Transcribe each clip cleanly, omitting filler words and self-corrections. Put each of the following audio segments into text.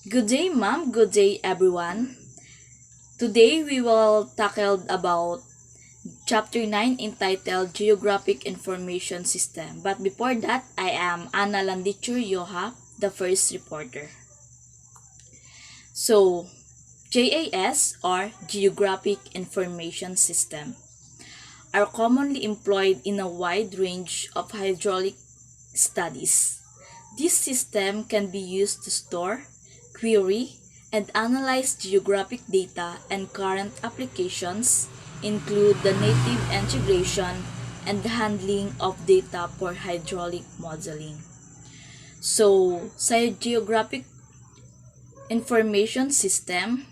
Good day, ma'am. Good day, everyone. Today we will tackle about Chapter 9 entitled Geographic Information System. But before that, I am Ana Landichur Yoha, the first reporter. So, JAS or Geographic Information System are commonly employed in a wide range of hydraulic studies. This system can be used to store, query, and analyze geographic data, and current applications include the native integration and the handling of data for hydraulic modeling. So, sa Geographic Information System,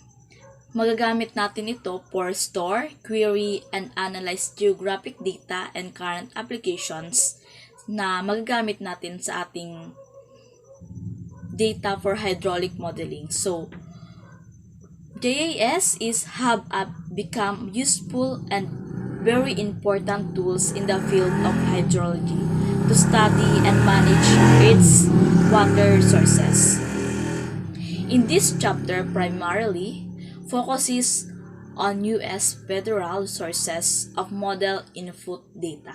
magagamit natin ito for store, query, and analyze geographic data and current applications na magagamit natin sa ating data for hydraulic modeling. So, JAS have become useful and very important tools in the field of hydrology to study and manage its water sources. In this chapter, primarily focuses on U.S. federal sources of model input data,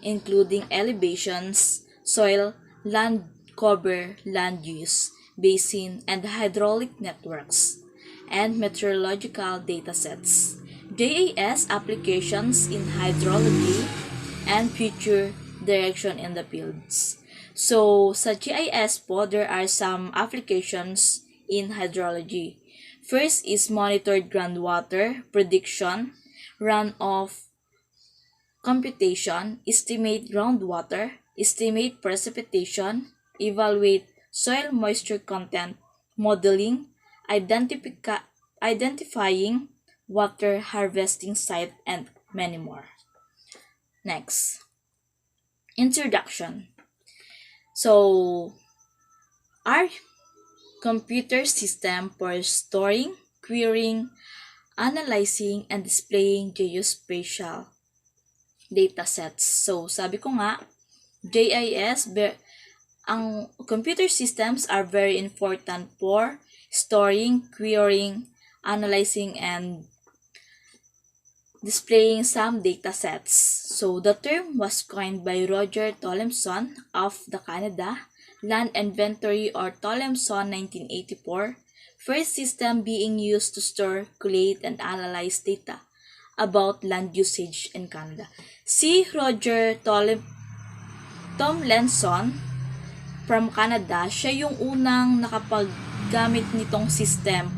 including elevations, soil, land cover, land use, basin, and hydraulic networks, and meteorological datasets. JAS applications in hydrology and future direction in the fields. So, sa GIS po, there are some applications in hydrology. First is monitored groundwater prediction, runoff computation, estimate groundwater, estimate precipitation, evaluate soil moisture content, modeling, identifying water harvesting site, and many more. Next, introduction. So, our computer system for storing, querying, analyzing, and displaying geospatial datasets. So, sabi ko nga, JIS, ang computer systems are very important for storing, querying, analyzing, and displaying some datasets. So, the term was coined by Roger Tolemson of the Canada Land Inventory or Tolemson 1984, first system being used to store, collate, and analyze data about land usage in Canada. Si Roger Tomlinson from Canada, siya yung unang nakapaggamit nitong system.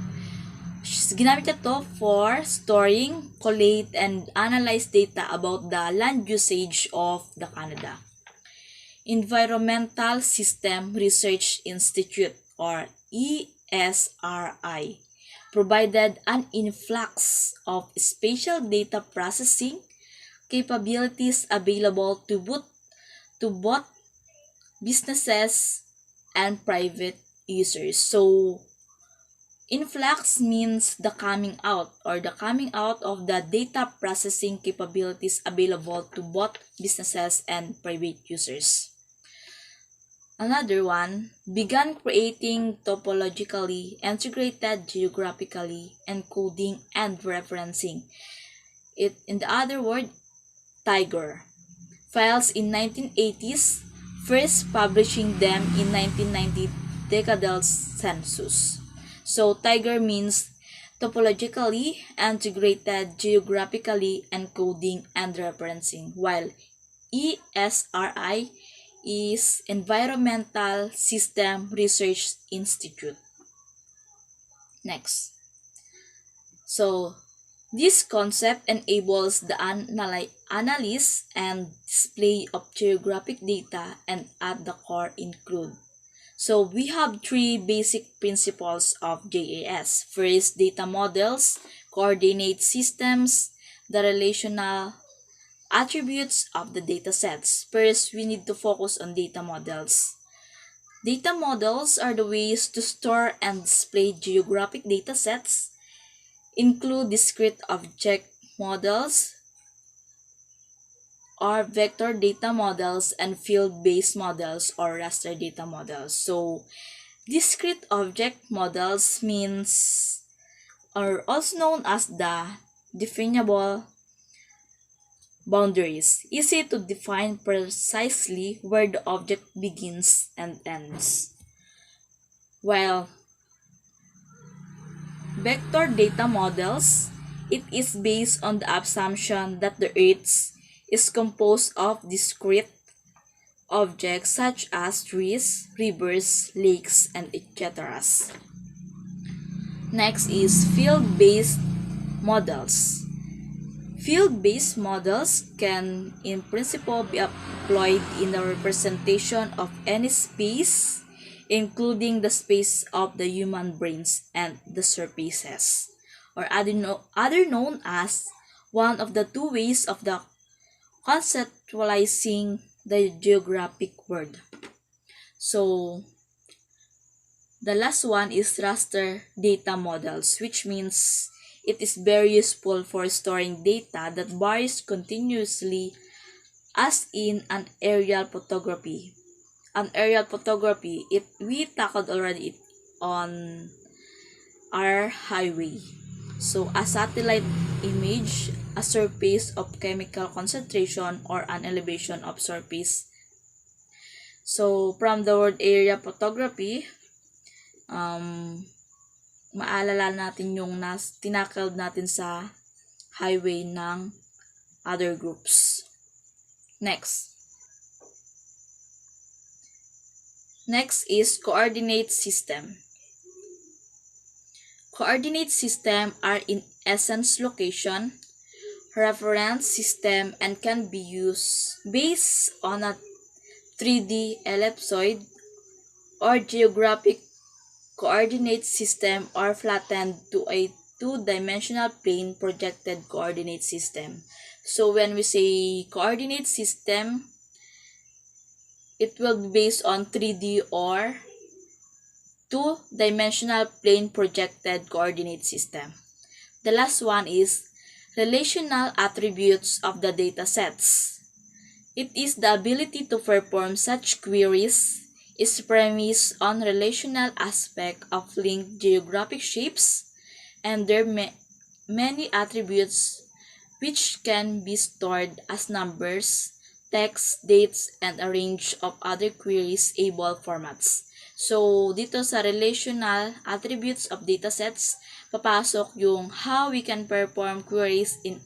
Ginamit niya to for storing, collate, and analyze data about the land usage of the Canada. Environmental System Research Institute or ESRI provided an influx of spatial data processing capabilities available to both businesses and private users. So, influx means the coming out or the coming out of the data processing capabilities available to both businesses and private users. Another one began creating topologically integrated geographically encoding and referencing it, in the other word, Tiger files in 1980s, first publishing them in 1990 decadal census. So Tiger means topologically integrated geographically encoding and referencing, while ESRI is Environmental System Research Institute. Next. So, this concept enables the analysis and display of geographic data, and at the core include. So, we have three basic principles of JAS. First, data models, coordinate systems, the relational attributes of the datasets. First, we need to focus on data models. Data models are the ways to store and display geographic datasets, include discrete object models or vector data models and field-based models or raster data models. So, Discrete object models means are also known as the definable boundaries, easy to define precisely where the object begins and ends. While vector data models, it is based on the assumption that the Earth is composed of discrete objects such as trees, rivers, lakes, and etc. Next is field-based models. Field-based models can, in principle, be employed in the representation of any space, including the space of the human brains and the surfaces, or other known as one of the two ways of the conceptualizing the geographic world. So, the last one is raster data models, which means it is very useful for storing data that varies continuously as in an aerial photography. An aerial photography, we tackled already on our highway. So a satellite image, a surface of chemical concentration, or an elevation of surface. So from the word area photography, maalala natin yung tinakald natin sa highway ng other groups. Next is coordinate system. Coordinate system are in essence location, reference system, and can be used based on a 3D ellipsoid or geographic coordinate system or flattened to a two-dimensional plane projected coordinate system. So when we say coordinate system, it will be based on 3D or two-dimensional plane projected coordinate system. The last one is relational attributes of the data sets. It is the ability to perform such queries is premised on relational aspect of linked geographic shapes and their many attributes which can be stored as numbers, text, dates, and a range of other queries-able formats. So, dito sa relational attributes of datasets, papasok yung how we can perform queries in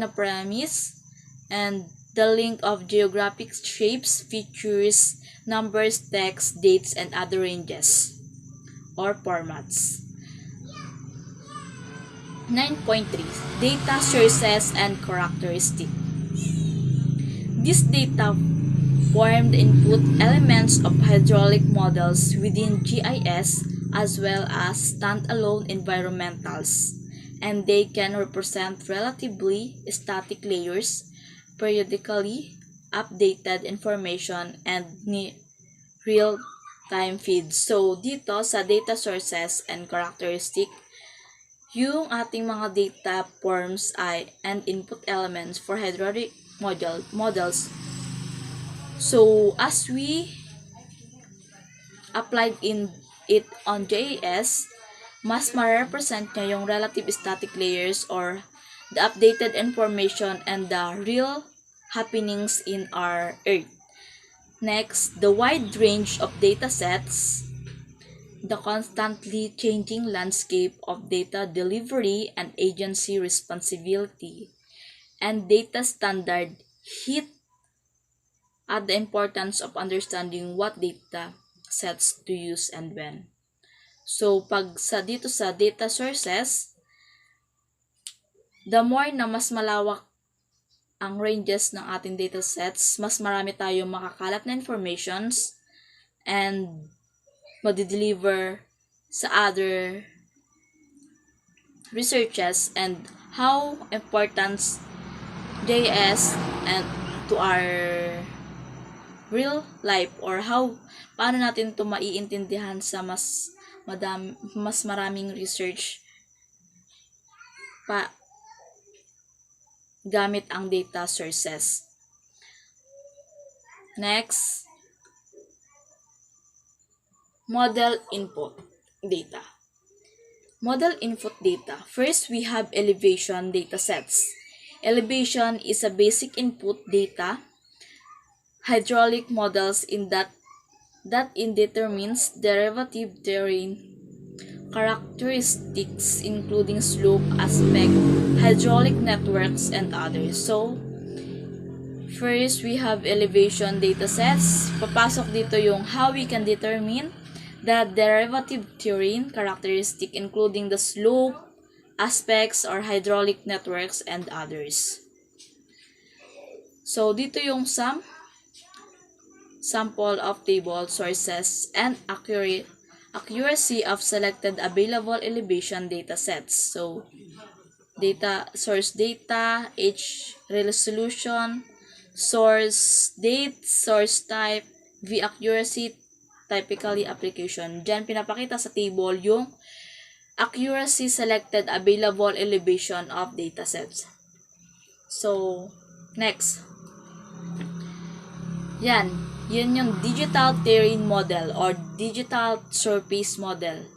a premise and the link of geographic shapes, features, numbers, text, dates, and other ranges or formats. 9.3 Data sources and characteristics. This data form the input elements of hydraulic models within GIS as well as standalone environmentals, and they can represent relatively static layers, periodically updated information, and real-time feeds. So, dito sa data sources and characteristic, yung ating mga data forms and input elements for hydraulic models. So, as we applied it on JAS, mas ma-represent niya yung relative static layers or the updated information and the real happenings in our Earth. Next, the wide range of data sets, the constantly changing landscape of data delivery and agency responsibility, and data standard hit at the importance of understanding what data sets to use and when. So, dito sa data sources, the more na mas malawak ang ranges ng ating data sets, mas marami tayong makakalat na informations and madideliver sa other researches and how important JS and to our real life or paano natin ito maiintindihan sa mas maraming research pa gamit ang data sources. Next, Model input data. Model input data. First, we have elevation data sets. Elevation is a basic input data hydraulic models in determines derivative terrain characteristics including slope, aspect, hydraulic networks, and others. So, first we have elevation datasets. Papasok dito yung how we can determine the derivative terrain characteristic including the slope, aspects, or hydraulic networks, and others. So, dito yung sample of table sources and accuracy of selected available elevation datasets. So, source data, H resolution, source date, source type, V accuracy, typically application. Diyan pinapakita sa table yung accuracy selected available elevation of datasets. So, next. Yun yung digital terrain model or digital surface model.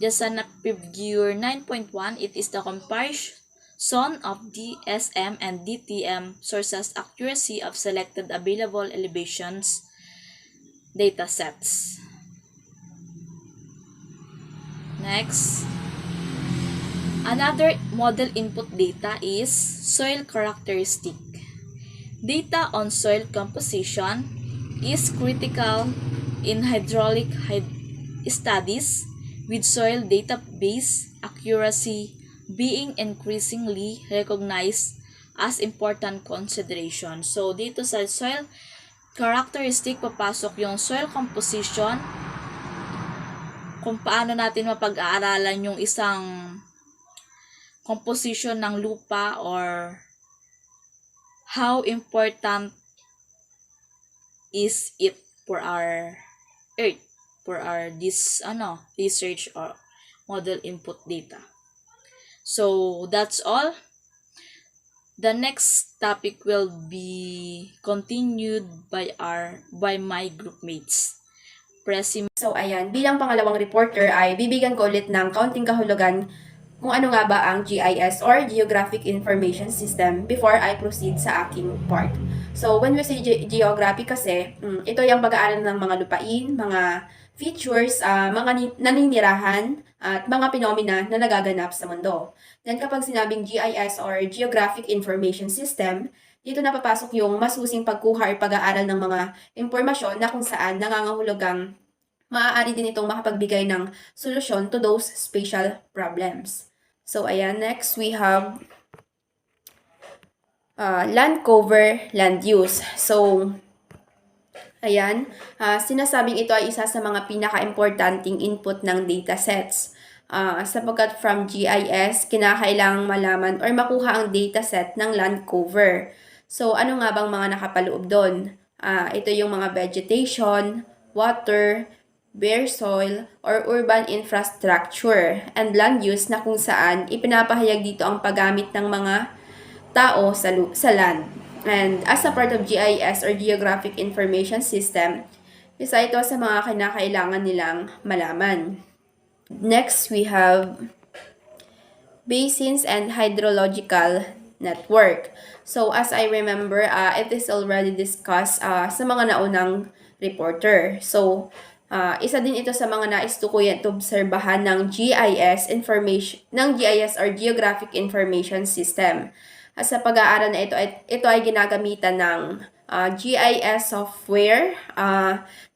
Just sa figure 9.1, it is the comparison of DSM and DTM sources accuracy of selected available elevations datasets. Next. Another model input data is soil characteristic. Data on soil composition is critical in hydraulic studies, with soil database accuracy being increasingly recognized as important consideration. So, dito sa soil characteristic, papasok yung soil composition, kung paano natin mapag-aaralan yung isang composition ng lupa or how important is it for our earth, for our research or model input data. So that's all. The next topic will be continued by my groupmates. So ayan, bilang pangalawang reporter ay bibigyan ko ulit ng kaunting kahulugan kung ano nga ba ang GIS or Geographic Information System before I proceed sa aking part. So when we say geographic kasi, ito yung pag-aaral ng mga lupain, mga features, mga naninirahan, at mga phenomena na nagaganap sa mundo. Then kapag sinabing GIS or Geographic Information System, dito napapasok yung masusing pagkuha or pag-aaral ng mga impormasyon na kung saan nangangahulugang maaari din itong makapagbigay ng solusyon to those spatial problems. So, ayan, next we have land cover, land use. So, ayan, sinasabing ito ay isa sa mga pinaka-importanting input ng datasets. Sapagkat from GIS, kinakailangang malaman or makuha ang dataset ng land cover. So, ano nga bang mga nakapaloob doon? Ito yung mga vegetation, water, bare soil, or urban infrastructure, and land use na kung saan ipinapahayag dito ang paggamit ng mga tao sa land. And as a part of GIS or Geographic Information System, isa ito sa mga kinakailangan nilang malaman. Next, we have basins and hydrological network. So, as I remember, it is already discussed sa mga naunang reporter. So, isa din ito sa mga naistukuyan at obserbahan ng GIS or Geographic Information System. Sa pag-aaral na ito ay ginagamitan ng GIS software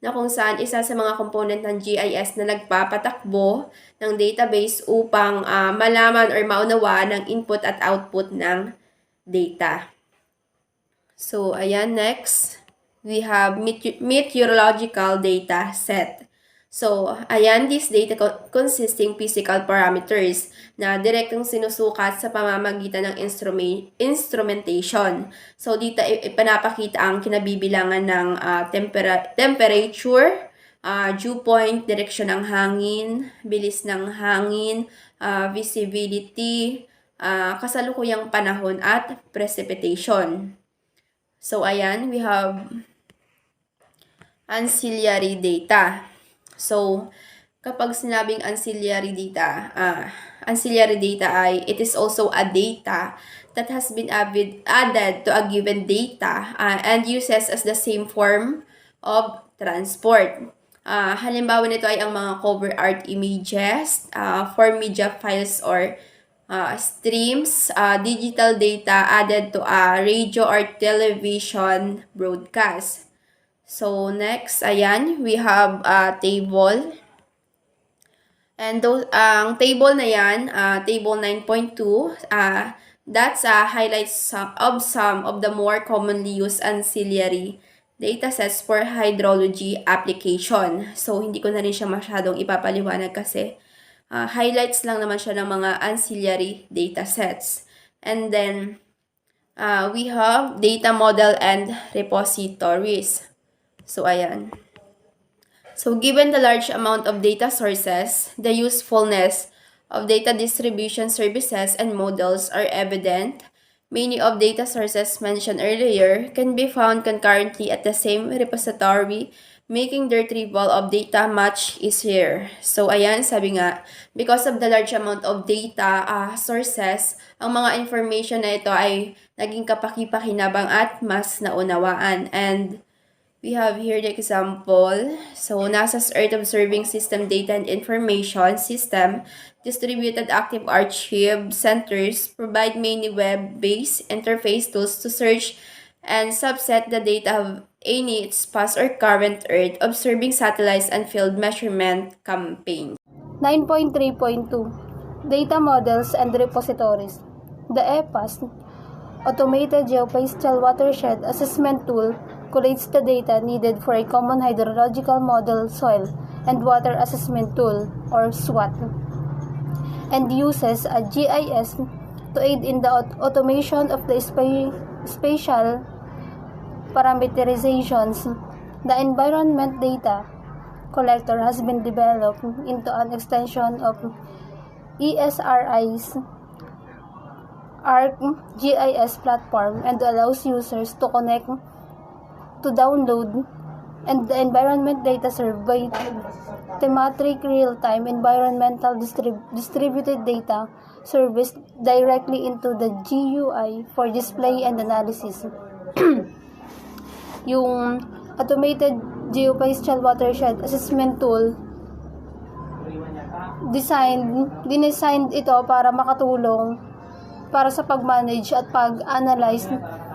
na kung saan isa sa mga component ng GIS na nagpapatakbo ng database upang malaman or maunawaan ang input at output ng data. So, ayan, next. We have meteorological data set. So, ayan, this data consisting physical parameters na direktong sinusukat sa pamamagitan ng instrumentation. So, dito ipanapakita ang kinabibilangan ng temperature, dew point, direksyon ng hangin, bilis ng hangin, visibility, kasalukuyang panahon at precipitation. So, ayan, we have ancillary data. So, kapag sinabing ancillary data ay it is also a data that has been added to a given data and uses as the same form of transport. Halimbawa nito ay ang mga cover art images, for media files or streams, digital data added to a radio or television broadcast. So next, ayan, we have a table. And those, ang table na yan, table 9.2, that's highlights some of the more commonly used ancillary datasets for hydrology application. So, hindi ko na rin siya masyadong ipapaliwanag kasi highlights lang naman siya ng mga ancillary datasets. And then, we have data model and repositories. So, ayan. So given the large amount of data sources, the usefulness of data distribution services and models are evident. Many of data sources mentioned earlier can be found concurrently at the same repository, making the retrieval of data much easier. So ayan, sabi nga, because of the large amount of data sources, ang mga information na ito ay naging kapaki-pakinabang at mas naunawaan. And we have here the example. So, NASA's Earth Observing System Data and Information System distributed active archive centers provide many web-based interface tools to search and subset the data of any its past or current Earth observing satellites and field measurement campaigns. 9.3.2 Data Models and Repositories. The EPAS, Automated Geospatial Watershed Assessment Tool, collates the data needed for a common hydrological model soil and water assessment tool, or SWAT, and uses a GIS to aid in the automation of the spatial parameterizations. The environment data collector has been developed into an extension of ESRI's ArcGIS platform and allows users to connect to download and the environment data served by thematic real-time environmental distributed data service directly into the GUI for display and analysis. Yung Automated Geospatial Watershed Assessment Tool, dinisign ito para makatulong para sa pag-manage at pag-analyze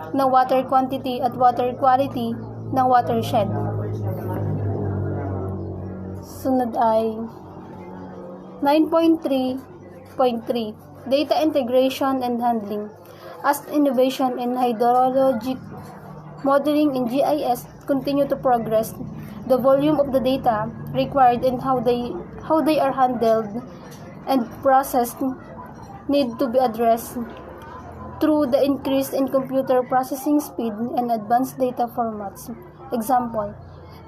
ng water quantity at water quality ng watershed. Sunod ay 9.3.3 Data Integration and Handling. As innovation in hydrologic modeling in GIS continue to progress, the volume of the data required and how they are handled and processed need to be addressed through the increase in computer processing speed and advanced data formats. Example,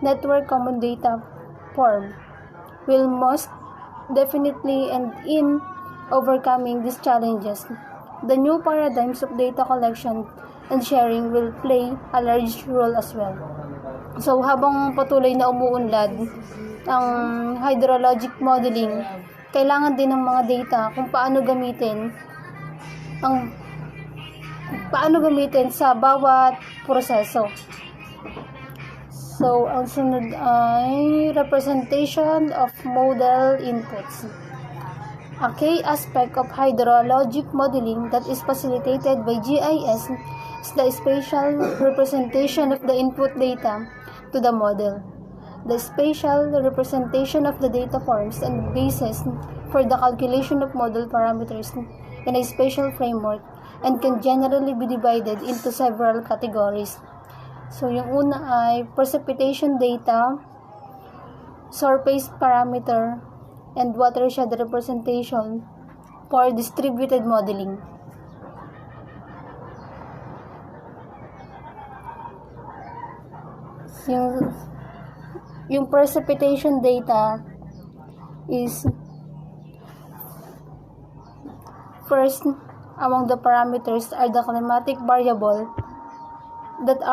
Network Common Data Form will most definitely end in overcoming these challenges. The new paradigms of data collection and sharing will play a large role as well. So, habang patuloy na umuunlad ang hydrologic modeling, kailangan din ng mga data kung paano gamitin sa bawat proseso. So, ang sunod ay representation of model inputs. A key aspect of hydrologic modeling that is facilitated by GIS is the spatial representation of the input data to the model. The spatial representation of the data forms and basis for the calculation of model parameters in a spatial framework and can generally be divided into several categories. So, yung una ay precipitation data, surface parameter, and watershed representation for distributed modeling. Yung precipitation data is first among the parameters are the climatic variable that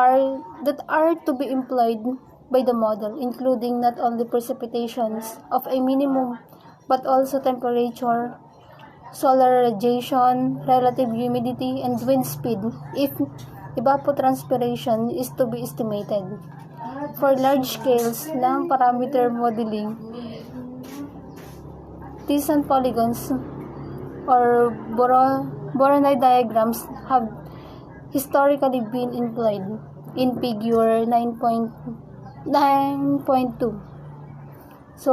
are to be employed by the model, including not only precipitations of a minimum but also temperature, solar radiation, relative humidity, and wind speed if evapotranspiration is to be estimated. For large scales ng parameter modeling, Tison polygons or Voronoi diagrams have historically been employed in figure 9.2. So,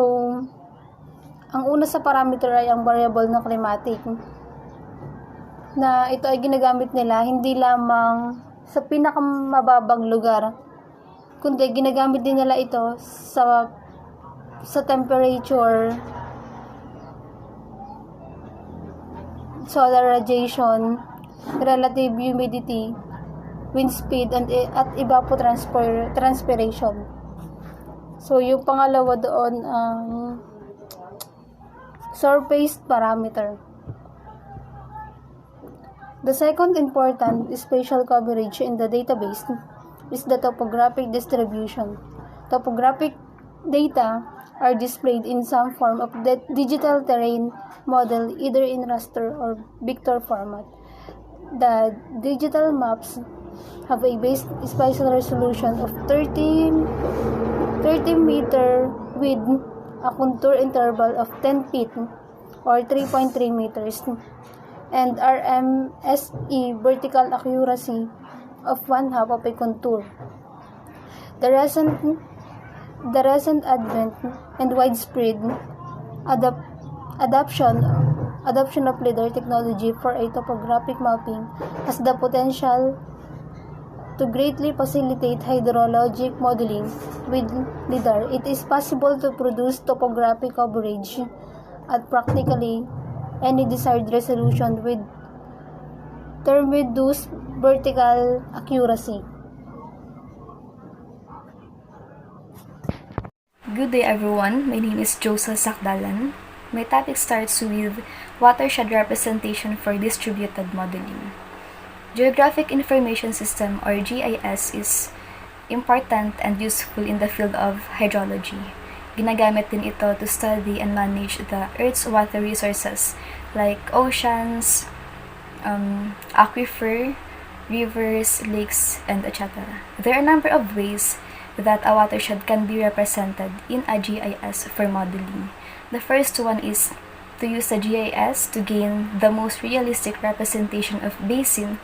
ang una sa parameter ay ang variable na climatic na ito ay ginagamit nila hindi lamang sa pinakamababang lugar, kundi ginagamit din nila ito sa temperature, solar radiation, relative humidity, wind speed, at evapotranspiration. So, yung pangalawa doon ang surface parameter. The second important spatial coverage in the database is the topographic distribution. Topographic data are displayed in some form of digital terrain model, either in raster or vector format. The digital maps have a base spatial resolution of 30 meter with a contour interval of 10 feet or 3.3 meters and RMSE vertical accuracy of 1/2 of a contour. The recent advent and widespread adoption of LiDAR technology for a topographic mapping has the potential to greatly facilitate hydrologic modeling. With LiDAR, it is possible to produce topographic coverage at practically any desired resolution with term-reduced vertical accuracy. Good day everyone, my name is Josa Sakdalan. My topic starts with watershed representation for distributed modeling. Geographic Information System or GIS is important and useful in the field of hydrology. Ginagamit din ito to study and manage the Earth's water resources like oceans, aquifer, rivers, lakes, and etc. There are a number of ways that a watershed can be represented in a GIS for modeling. The first one is to use the GIS to gain the most realistic representation of basin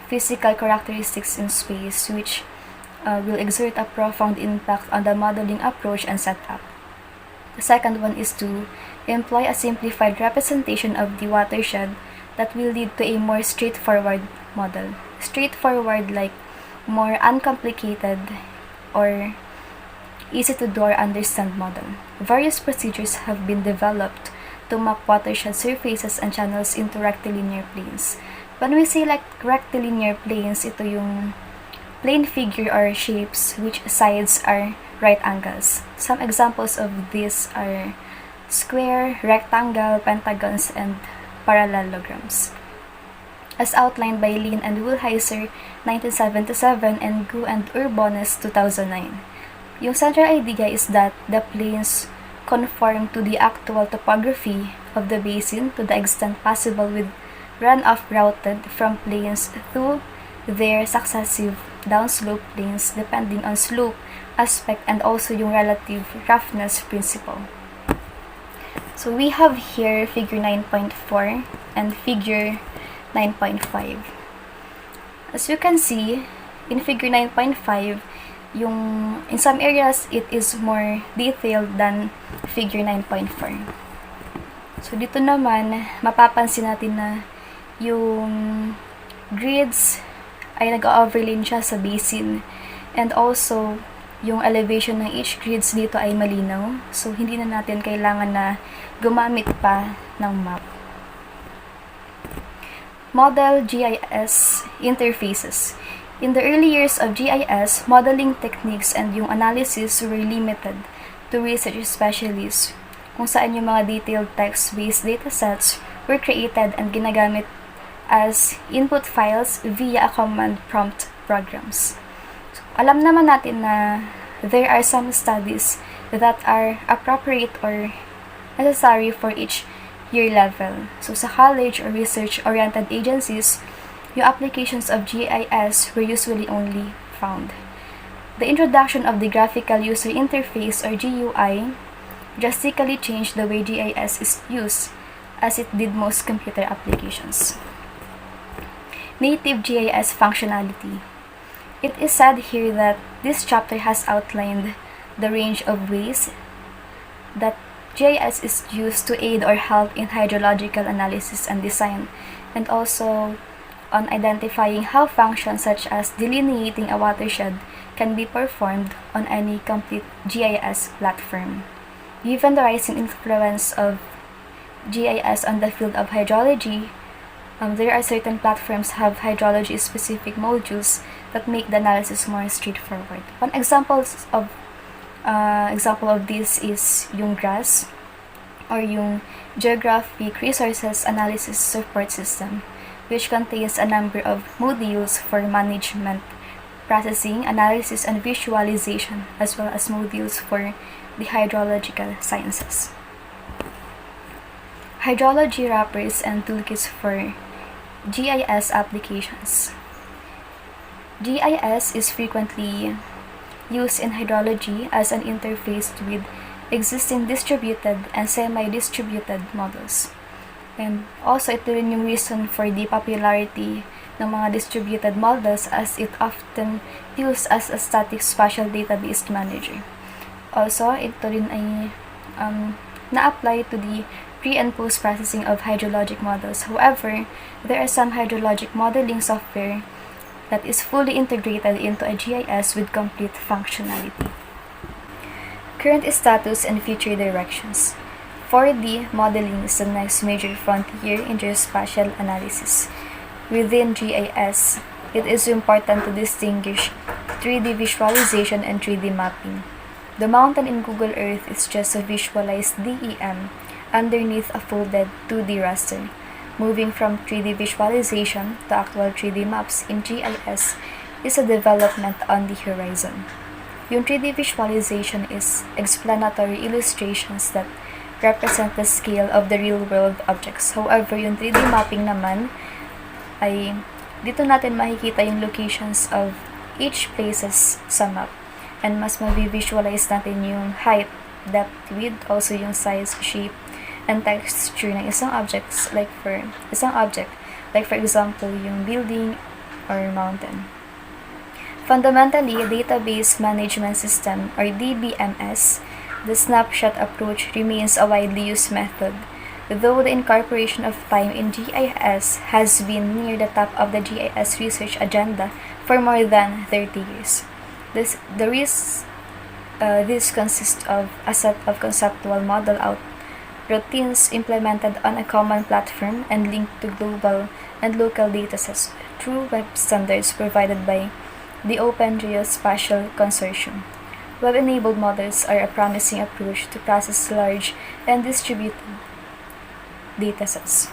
physical characteristics in space, which will exert a profound impact on the modeling approach and setup. The second one is to employ a simplified representation of the watershed that will lead to a more straightforward model. Straightforward like more uncomplicated or easy to do or understand model. Various procedures have been developed to map watershed surfaces and channels into rectilinear planes. When we say like rectilinear planes, ito yung plane figure or shapes which sides are right angles. Some examples of these are square, rectangle, pentagons, and parallelograms. As outlined by Lin and Woolheiser 1977 and Gu and Urbones 2009. Yung central idea is that the planes conform to the actual topography of the basin to the extent possible, with runoff routed from planes through their successive downslope planes depending on slope, aspect, and also yung relative roughness principle. So we have here figure 9.4 and figure 9.5. As you can see, in figure 9.5, in some areas it is more detailed than figure 9.4. So dito naman, mapapansin natin na yung grids ay nag-overlay siya sa basin, and also yung elevation ng each grids dito ay malinaw, so hindi na natin kailangan na gumamit pa ng map. Model GIS interfaces. In the early years of GIS, modeling techniques and yung analysis were limited to research specialists, kung saan yung mga detailed text-based datasets were created and ginagamit as input files via a command prompt programs. So, alam naman natin na there are some studies that are appropriate or necessary for each year level. So sa college or research-oriented agencies, yung applications of GIS were usually only found. The introduction of the Graphical User Interface or GUI drastically changed the way GIS is used, as it did most computer applications. Native GIS functionality. It is said here that this chapter has outlined the range of ways that GIS is used to aid or help in hydrological analysis and design, and also on identifying how functions such as delineating a watershed can be performed on any complete GIS platform. Given the rising influence of GIS on the field of hydrology, there are certain platforms have hydrology-specific modules that make the analysis more straightforward. One example of this is yung GRAS, or yung Geographic Resources Analysis Support System, which contains a number of modules for management, processing, analysis, and visualization, as well as modules for the hydrological sciences. Hydrology wrappers and toolkits for GIS applications. GIS is frequently used in hydrology as an interface with existing distributed and semi-distributed models. And also, ito rin yung reason for the popularity ng mga distributed models, as it often used as a static spatial database manager. Also, ito rin ay na-apply to the pre- and post-processing of hydrologic models. However, there are some hydrologic modeling software that is fully integrated into a GIS with complete functionality. Current status and future directions. 4D modeling is the next major frontier in geospatial analysis. Within GIS, it is important to distinguish 3D visualization and 3D mapping. The mountain in Google Earth is just a visualized DEM underneath a folded 2D raster. Moving from 3D visualization to actual 3D maps in GIS is a development on the horizon. Yung 3D visualization is explanatory illustrations that represent the scale of the real-world objects. However, yung 3D mapping naman ay dito natin makikita yung locations of each places sa map. And mas mabi-visualize natin yung height, depth, width, also yung size, shape, and texture ng isang object, like for example, yung building or mountain. Fundamentally, a database management system, or DBMS, the snapshot approach remains a widely used method, though the incorporation of time in GIS has been near the top of the GIS research agenda for more than 30 years. This consists of a set of conceptual model out routines implemented on a common platform and linked to global and local datasets through web standards provided by the Open Geospatial Consortium. Web-enabled models are a promising approach to process large and distributed datasets.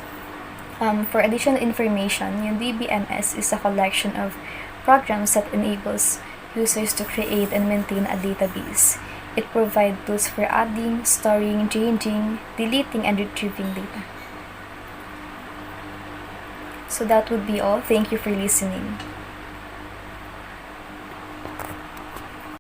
For additional information, yung DBMS is a collection of programs that enables users to create and maintain a database. It provides tools for adding, storing, changing, deleting, and retrieving data. So that would be all. Thank you for listening.